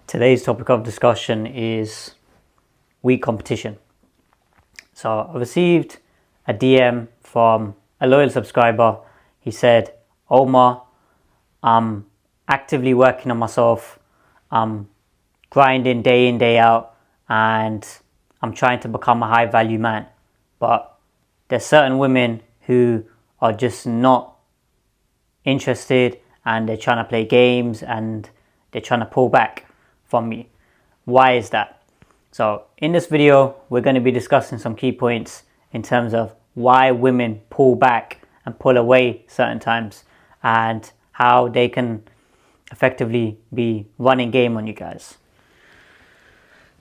Today's topic of discussion is weak competition. So I received a DM from a loyal subscriber. He said, Omar, I'm actively working on myself. I'm grinding day in, day out, and I'm trying to become a high value man. But there's certain women who are just not interested, and they're trying to play games and they're trying to pull back from me. Why is that? So in this video, we're going to be discussing some key points in terms of why women pull back and pull away certain times, and how they can effectively be running game on you guys.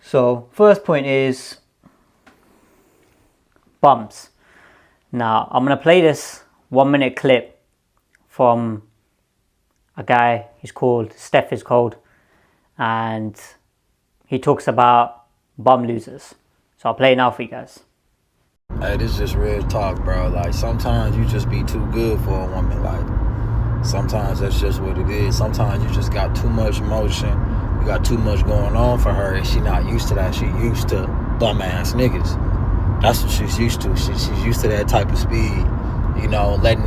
So first point is bumps. Now I'm going to play this 1-minute clip from a guy. He's called Steph is Cold, and he talks about bum losers. So I'll play it now for you guys. Hey, this is just real talk, bro. Like, sometimes you just be too good for a woman. Like, sometimes that's just what it is. Sometimes you just got too much emotion. You got too much going on for her, and she not used to that. She used to bum ass niggas. That's what she's used to. She's used to that type of speed. You know, letting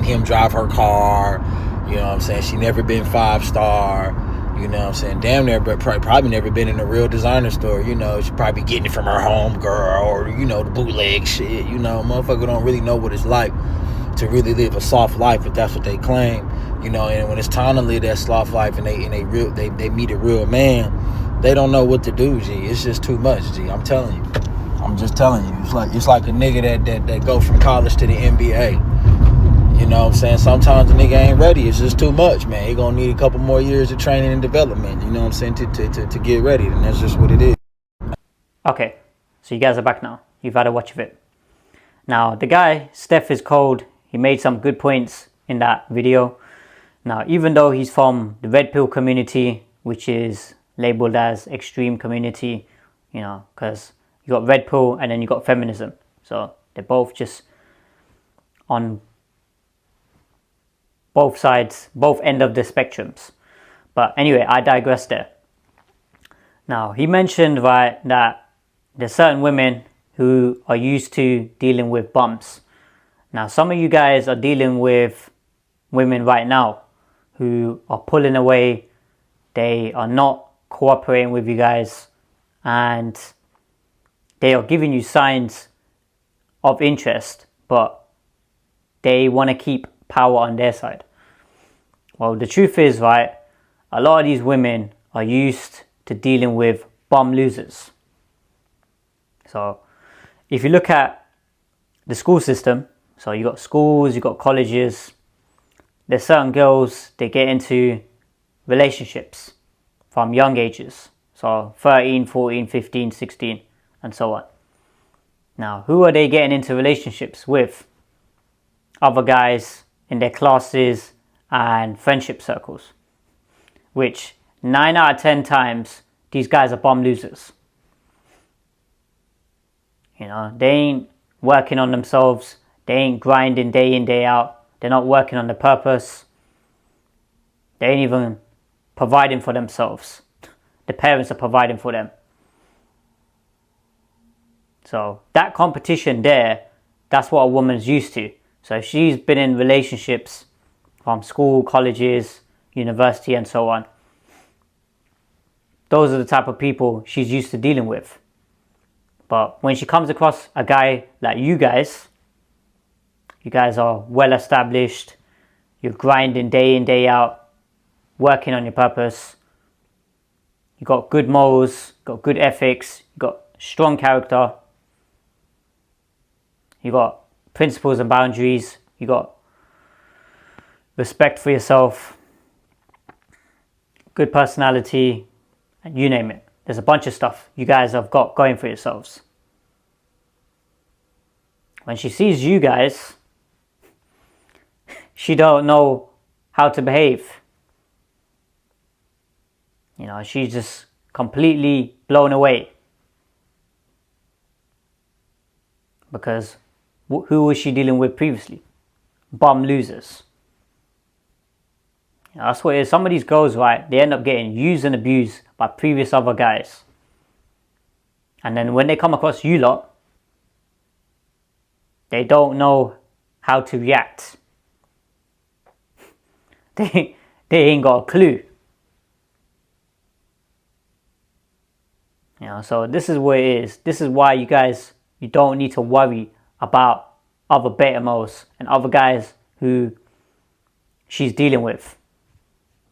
him drive her car. You know what I'm saying? She never been 5-star. You know what I'm saying? Damn near, but probably never been in a real designer store. You know, she probably getting it from her home girl, or, you know, the bootleg shit. You know, motherfucker don't really know what it's like to really live a soft life, but that's what they claim. You know, and when it's time to live that soft life and they meet a real man, they don't know what to do, G. It's just too much, G. I'm telling you. I'm just telling you. It's like a nigga that go from college to the NBA. You know what I'm saying? Sometimes the nigga ain't ready. It's just too much, man. He gonna need a couple more years of training and development, you know what I'm saying, to get ready. And that's just what it is. Okay, so you guys are back now. You've had a watch of it. Now, the guy, Steph is Cold, he made some good points in that video. Now, even though he's from the red pill community, which is labeled as extreme community, you know, because you got red pill and then you got feminism. So they're both just on both sides, both end of the spectrums. But anyway, I digress there. Now, he mentioned, right, that there's certain women who are used to dealing with bumps. Now, some of you guys are dealing with women right now who are pulling away. They are not cooperating with you guys, and they are giving you signs of interest, but they want to keep power on their side. Well, the truth is, right, a lot of these women are used to dealing with bum losers. So if you look at the school system, so you got schools, you got colleges, there's certain girls, they get into relationships from young ages. So 13, 14, 15, 16, and so on. Now, who are they getting into relationships with? Other guys in their classes and friendship circles, which 9 out of 10 times these guys are bum losers. You know, they ain't working on themselves. They ain't grinding day in, day out. They're not working on the purpose. They ain't even providing for themselves. The parents are providing for them. So that competition there, that's what a woman's used to. So if she's been in relationships from school, colleges, university, and so on, those are the type of people she's used to dealing with. But when she comes across a guy like you guys are well established, you're grinding day in, day out, working on your purpose, you got good morals, got good ethics, you got strong character, you got principles and boundaries, you got respect for yourself, good personality, and you name it. There's a bunch of stuff you guys have got going for yourselves. When she sees you guys, she don't know how to behave. You know, she's just completely blown away. Because who was she dealing with previously? Bum losers. That's what it is. Some of these girls, right, they end up getting used and abused by previous other guys. And then when they come across you lot, they don't know how to react. They ain't got a clue. So this is what it is. This is why you guys, you don't need to worry about other beta males and other guys who she's dealing with.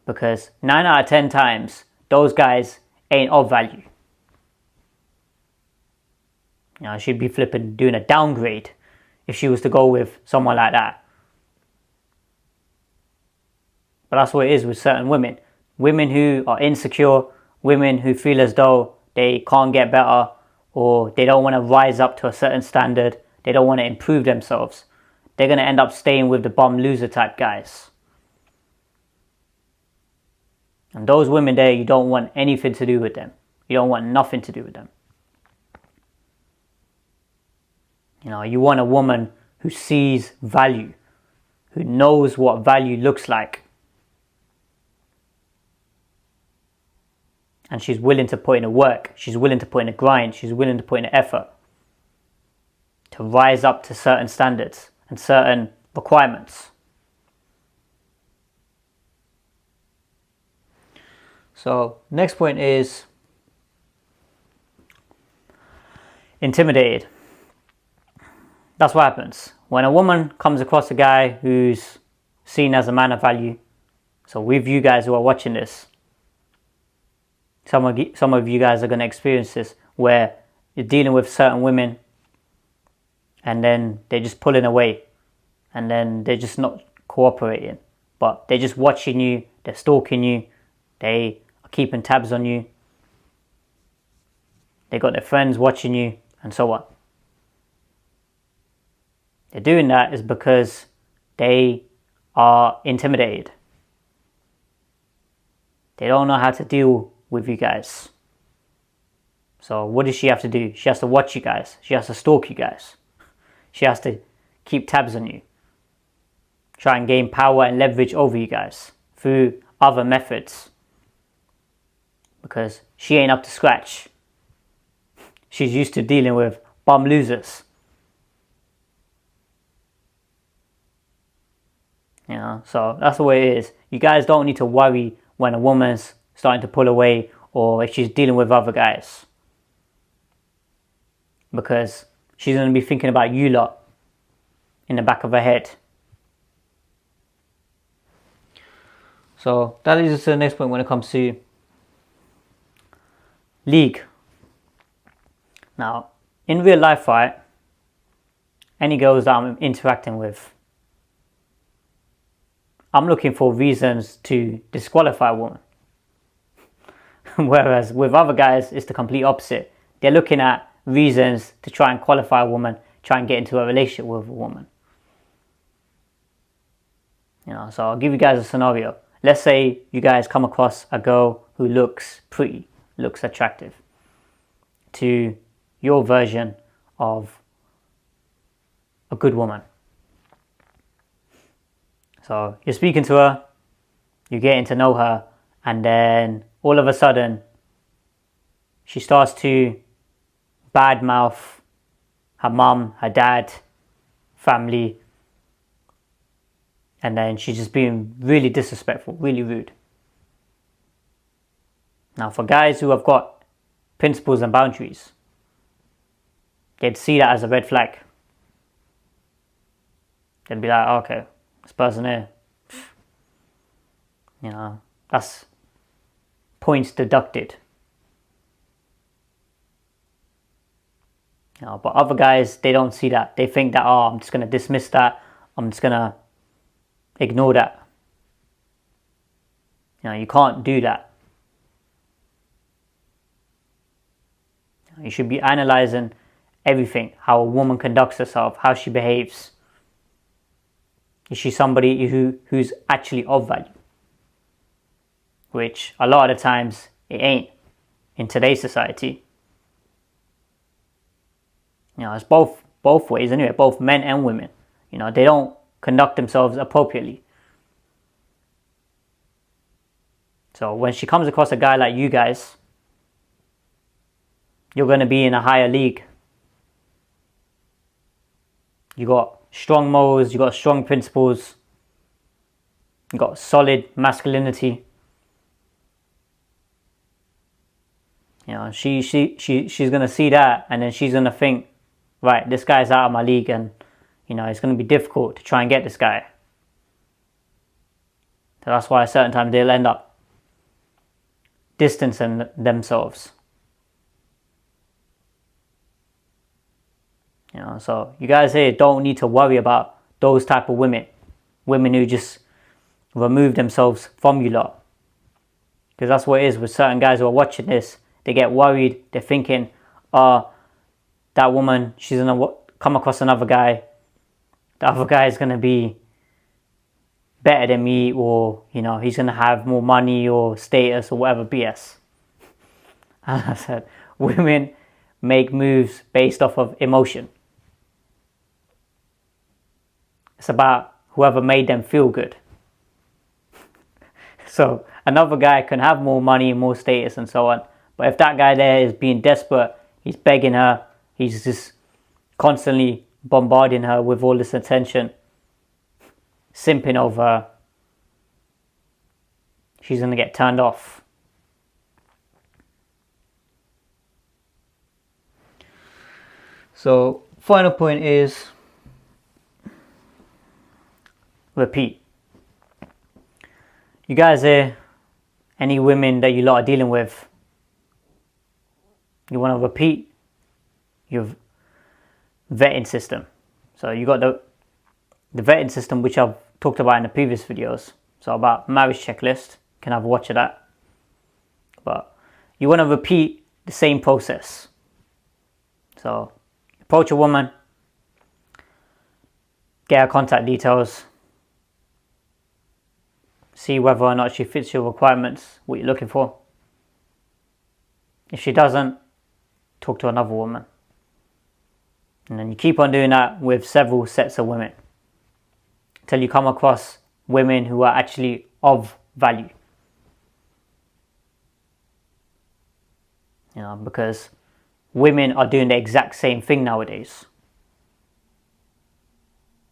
Because 9 out of 10 times, those guys ain't of value. She'd be flipping doing a downgrade if she was to go with someone like that. But that's what it is with certain women. Women who are insecure, women who feel as though they can't get better, or they don't want to rise up to a certain standard, they don't want to improve themselves. They're going to end up staying with the bum loser type guys. And those women there, you don't want anything to do with them. You don't want nothing to do with them. You want a woman who sees value, who knows what value looks like. And she's willing to put in the work, she's willing to put in the grind, she's willing to put in the effort to rise up to certain standards and certain requirements. So, next point is intimidated. That's what happens. When a woman comes across a guy who's seen as a man of value, so with you guys who are watching this, some of you guys are going to experience this, where you're dealing with certain women and then they're just pulling away and then they're just not cooperating, but they're just watching you, they're stalking you, they are keeping tabs on you, they got their friends watching you, and so on. They're doing that is because they are intimidated. They don't know how to deal with you guys. So what does she have to do? She has to watch you guys. She has to stalk you guys. She has to keep tabs on you. Try and gain power and leverage over you guys through other methods. Because she ain't up to scratch. She's used to dealing with bum losers. So that's the way it is. You guys don't need to worry when a woman's starting to pull away or if she's dealing with other guys. Because she's going to be thinking about you lot in the back of her head. So that leads us to the next point when it comes to league. Now, in real life, right, any girls that I'm interacting with, I'm looking for reasons to disqualify a woman. Whereas with other guys, it's the complete opposite. They're looking at reasons to try and qualify a woman, try and get into a relationship with a woman. So I'll give you guys a scenario. Let's say you guys come across a girl who looks pretty, looks attractive to your version of a good woman. So you're speaking to her, you're getting to know her, and then all of a sudden she starts to badmouth her mum, her dad, family, and then she's just being really disrespectful, really rude. Now for guys who have got principles and boundaries, they'd see that as a red flag. They'd be like, okay, this person here, that's points deducted. But other guys, they don't see that. They think that, I'm just going to dismiss that. I'm just going to ignore that. You can't do that. You should be analyzing everything, how a woman conducts herself, how she behaves. Is she somebody who's actually of value? Which a lot of the times it ain't in today's society. It's both ways anyway, both men and women. They don't conduct themselves appropriately. So when she comes across a guy like you guys, you're going to be in a higher league. You got strong morals, you got strong principles, you got solid masculinity. You know, she's going to see that, and then she's going to think, right, this guy's out of my league, and you know, it's going to be difficult to try and get this guy. So that's why at certain times they'll end up distancing themselves. You know, so you guys here don't need to worry about those type of women who just remove themselves from you lot. Because that's what it is with certain guys who are watching this. They get worried. They're thinking, that woman, she's going to come across another guy. The other guy is going to be better than me, or, you know, he's going to have more money or status or whatever BS. As I said, women make moves based off of emotion. It's about whoever made them feel good. So another guy can have more money, more status and so on. But if that guy there is being desperate, he's begging her, he's just constantly bombarding her with all this attention, simping over her, she's going to get turned off. So final point is repeat. You guys here, any women that you lot are dealing with, you want to repeat your vetting system. So you got the vetting system, which I've talked about in the previous videos. So about marriage checklist, you can have a watch of that. But you want to repeat the same process. So approach a woman, get her contact details, see whether or not she fits your requirements, what you're looking for. If she doesn't, talk to another woman. And then you keep on doing that with several sets of women until you come across women who are actually of value. You know, because women are doing the exact same thing nowadays.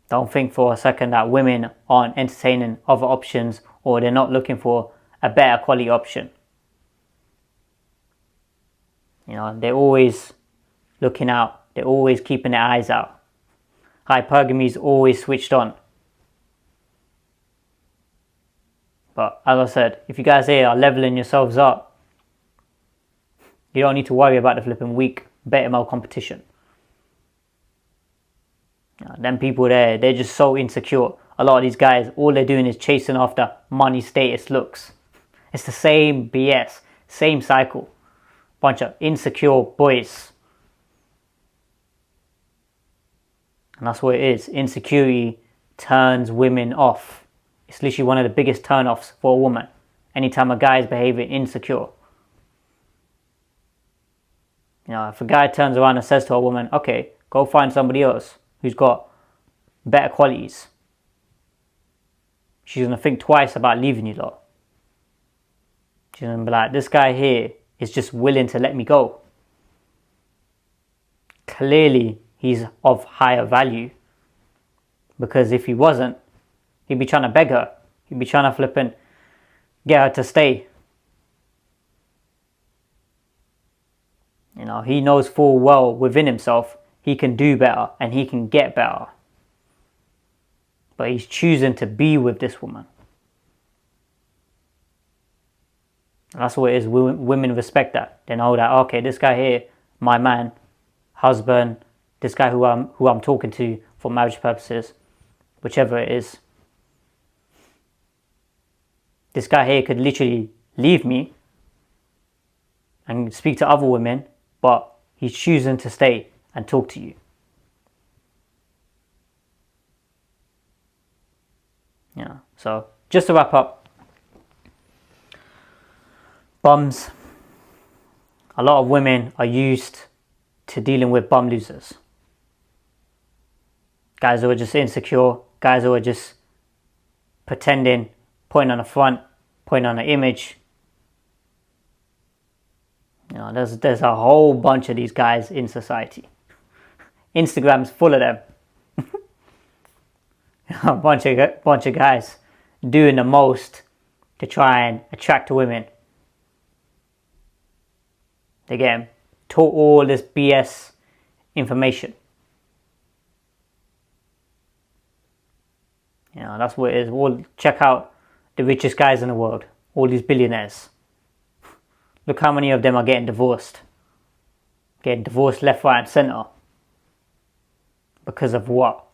Don't think for a second that women aren't entertaining other options, or they're not looking for a better quality option. You know, they're always looking out. They're always keeping their eyes out. Hypergamy is always switched on. But as I said, if you guys here are leveling yourselves up, you don't need to worry about the flipping weak beta male competition. You know, them people there, they're just so insecure. A lot of these guys, all they're doing is chasing after money, status, looks. It's the same BS, same cycle. Bunch of insecure boys. And that's what it is. Insecurity turns women off. It's literally one of the biggest turn-offs for a woman. Anytime a guy is behaving insecure. You know, if a guy turns around and says to a woman, okay, go find somebody else who's got better qualities, she's going to think twice about leaving you lot. She's going to be like, this guy here is just willing to let me go. Clearly, he's of higher value. Because if he wasn't, he'd be trying to beg her. He'd be trying to flip and get her to stay. You know, he knows full well within himself he can do better and he can get better. But he's choosing to be with this woman. And that's what it is. Women respect that. They know that, okay, this guy here, my man, husband, this guy who I'm talking to for marriage purposes, whichever it is. This guy here could literally leave me and speak to other women, but he's choosing to stay and talk to you. Yeah. So just to wrap up, bums. A lot of women are used to dealing with bum losers. Guys who are just insecure, guys who are just pretending, putting on a front, putting on an image, You know, there's a whole bunch of these guys in society. Instagram's full of them. a bunch of guys doing the most to try and attract women. They get them taught all this BS information. You know, that's what it is. Well, check out the richest guys in the world, all these billionaires. Look how many of them are getting divorced. Getting divorced left, right and centre. Because of what?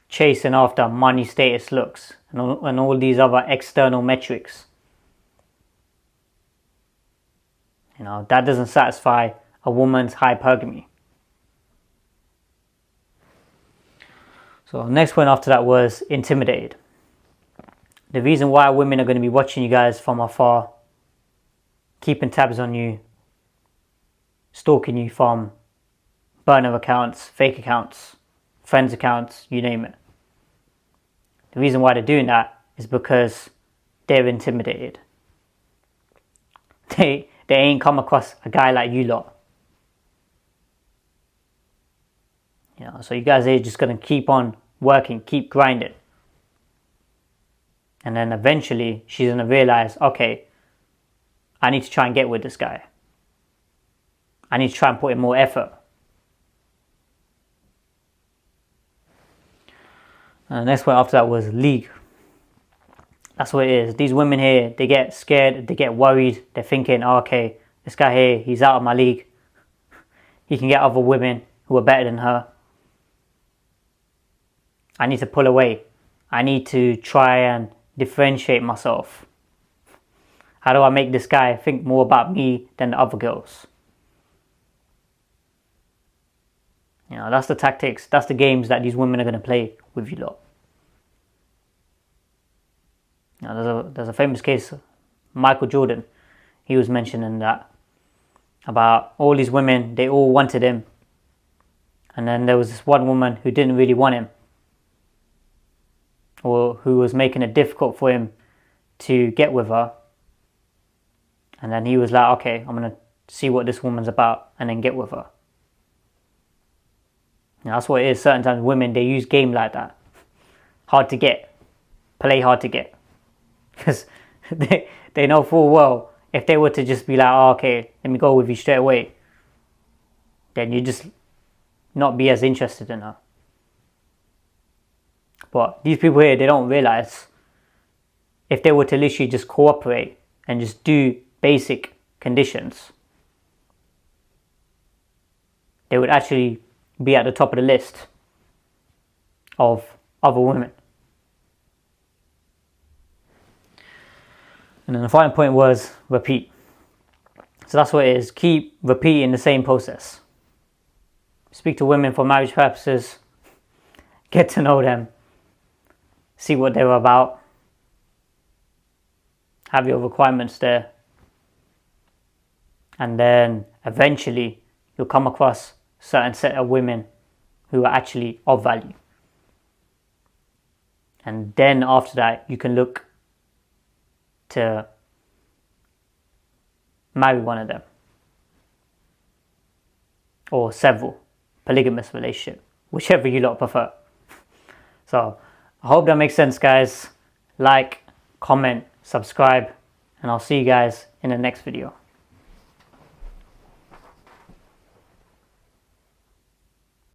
Chasing after money, status, looks, and all these other external metrics. You know, that doesn't satisfy a woman's hypergamy. So next one after that was intimidated. The reason why women are going to be watching you guys from afar, keeping tabs on you, stalking you from burner accounts, fake accounts, friends accounts, you name it. The reason why they're doing that is because they're intimidated. They ain't come across a guy like you lot. You know, so you guys are just going to keep on working, keep grinding. And then eventually she's going to realize, okay, I need to try and get with this guy. I need to try and put in more effort. And the next one after that was league. That's what it is. These women here, they get scared, they get worried. They're thinking, oh, okay, this guy here, he's out of my league. He can get other women who are better than her. I need to pull away. I need to try and differentiate myself. How do I make this guy think more about me than the other girls? You know, that's the tactics, that's the games that these women are going to play with you lot. You know, there's a famous case, Michael Jordan. He was mentioning that about all these women, they all wanted him. And then there was this one woman who didn't really want him, or who was making it difficult for him to get with her. And then he was like, okay, I'm going to see what this woman's about and then get with her. You know, that's what it is. Certain times women, they use game like that. Hard to get. Play hard to get. Because they know full well, if they were to just be like, oh, okay, let me go with you straight away, then you just not be as interested in her. But these people here, they don't realize, if they were to literally just cooperate and just do basic conditions, they would actually be at the top of the list of other women. And then the final point was repeat. So that's what it is. Keep repeating the same process. Speak to women for marriage purposes. Get to know them. See what they're about. Have your requirements there. And then eventually you'll come across a certain set of women who are actually of value. And then after that, you can look to marry one of them, or several, polygamous relationship, whichever you lot prefer. So I hope that makes sense, guys. Like, comment, subscribe, and I'll see you guys in the next video.